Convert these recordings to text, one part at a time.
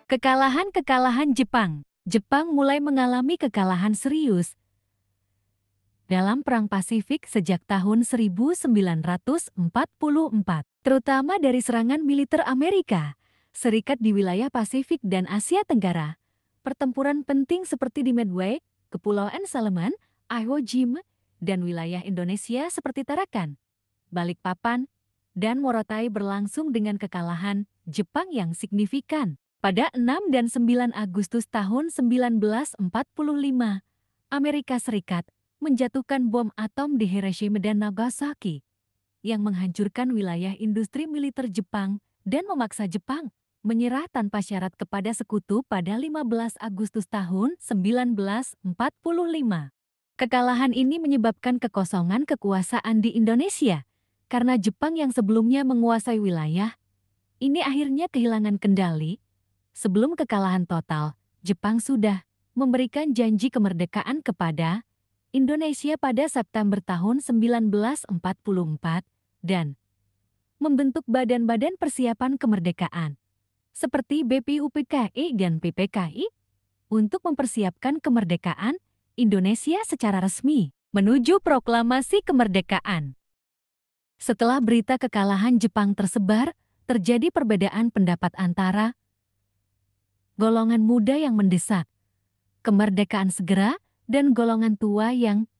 Kekalahan-kekalahan Jepang. Jepang mulai mengalami kekalahan serius dalam Perang Pasifik sejak tahun 1944, terutama dari serangan militer Amerika Serikat di wilayah Pasifik dan Asia Tenggara. Pertempuran penting seperti di Midway, Kepulauan Salomon, Iwo Jima, dan wilayah Indonesia seperti Tarakan, Balikpapan, dan Morotai berlangsung dengan kekalahan Jepang yang signifikan. Pada 6 dan 9 Agustus tahun 1945, Amerika Serikat menjatuhkan bom atom di Hiroshima dan Nagasaki yang menghancurkan wilayah industri militer Jepang dan memaksa Jepang menyerah tanpa syarat kepada sekutu pada 15 Agustus tahun 1945. Kekalahan ini menyebabkan kekosongan kekuasaan di Indonesia karena Jepang yang sebelumnya menguasai wilayah ini akhirnya kehilangan kendali. Sebelum kekalahan total, Jepang sudah memberikan janji kemerdekaan kepada Indonesia pada September tahun 1944 dan membentuk badan-badan persiapan kemerdekaan seperti BPUPKI dan PPKI untuk mempersiapkan kemerdekaan Indonesia secara resmi menuju proklamasi kemerdekaan. Setelah berita kekalahan Jepang tersebar, terjadi perbedaan pendapat antara golongan muda yang mendesak kemerdekaan segera dan golongan tua yang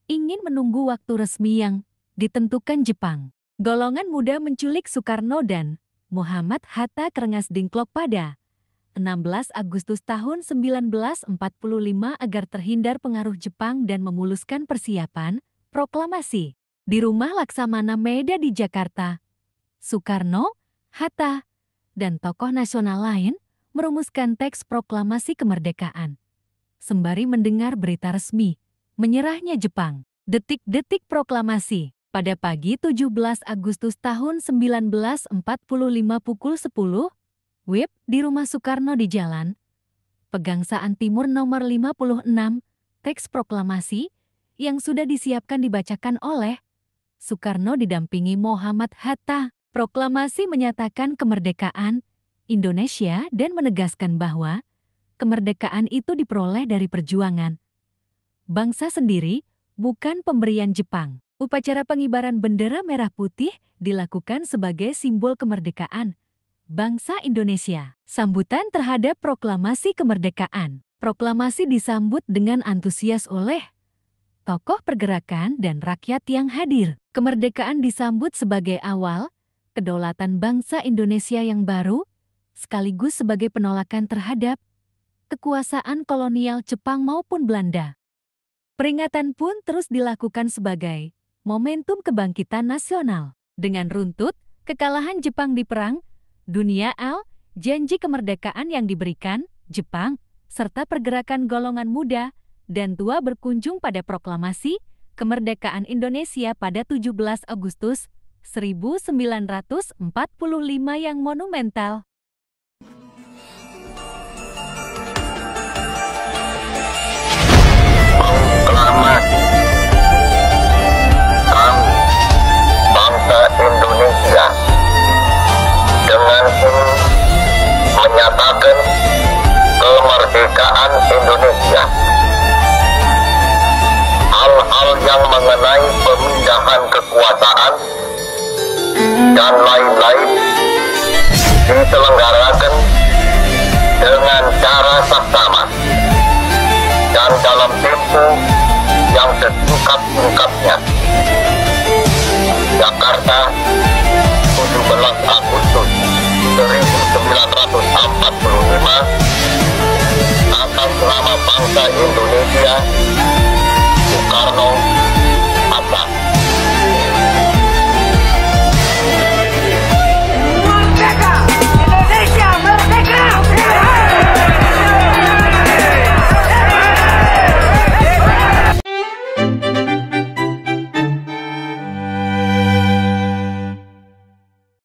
ingin menunggu waktu resmi yang ditentukan Jepang. Golongan muda menculik Soekarno dan Muhammad Hatta ke Rengas Dengklok pada 16 Agustus tahun 1945 agar terhindar pengaruh Jepang dan memuluskan persiapan proklamasi. Di rumah Laksamana Meida di Jakarta, Soekarno, Hatta, dan tokoh nasional lain merumuskan teks proklamasi kemerdekaan. Sembari mendengar berita resmi, menyerahnya Jepang. Detik-detik proklamasi. Pada pagi 17 Agustus tahun 1945 pukul 10, WIB di rumah Soekarno di Jalan Pegangsaan Timur nomor 56, teks proklamasi yang sudah disiapkan dibacakan oleh Soekarno didampingi Muhammad Hatta. Proklamasi menyatakan kemerdekaan Indonesia dan menegaskan bahwa kemerdekaan itu diperoleh dari perjuangan bangsa sendiri, bukan pemberian Jepang. Upacara pengibaran bendera merah putih dilakukan sebagai simbol kemerdekaan bangsa Indonesia. Sambutan terhadap proklamasi kemerdekaan. Proklamasi disambut dengan antusias oleh tokoh pergerakan dan rakyat yang hadir. Kemerdekaan disambut sebagai awal kedaulatan bangsa Indonesia yang baru, sekaligus sebagai penolakan terhadap kekuasaan kolonial Jepang maupun Belanda. Peringatan pun terus dilakukan sebagai momentum kebangkitan nasional. Dengan runtut kekalahan Jepang di Perang Dunia Al, janji kemerdekaan yang diberikan Jepang, serta pergerakan golongan muda dan tua berkunjung pada proklamasi kemerdekaan Indonesia pada 17 Agustus 1945 yang monumental. Indonesia dengan ini menyatakan kemerdekaan Indonesia. Hal-hal yang mengenai pemindahan kekuasaan dan lain-lain diselenggarakan dengan cara saksama dan dalam tempo yang sesingkat-singkatnya. Jakarta,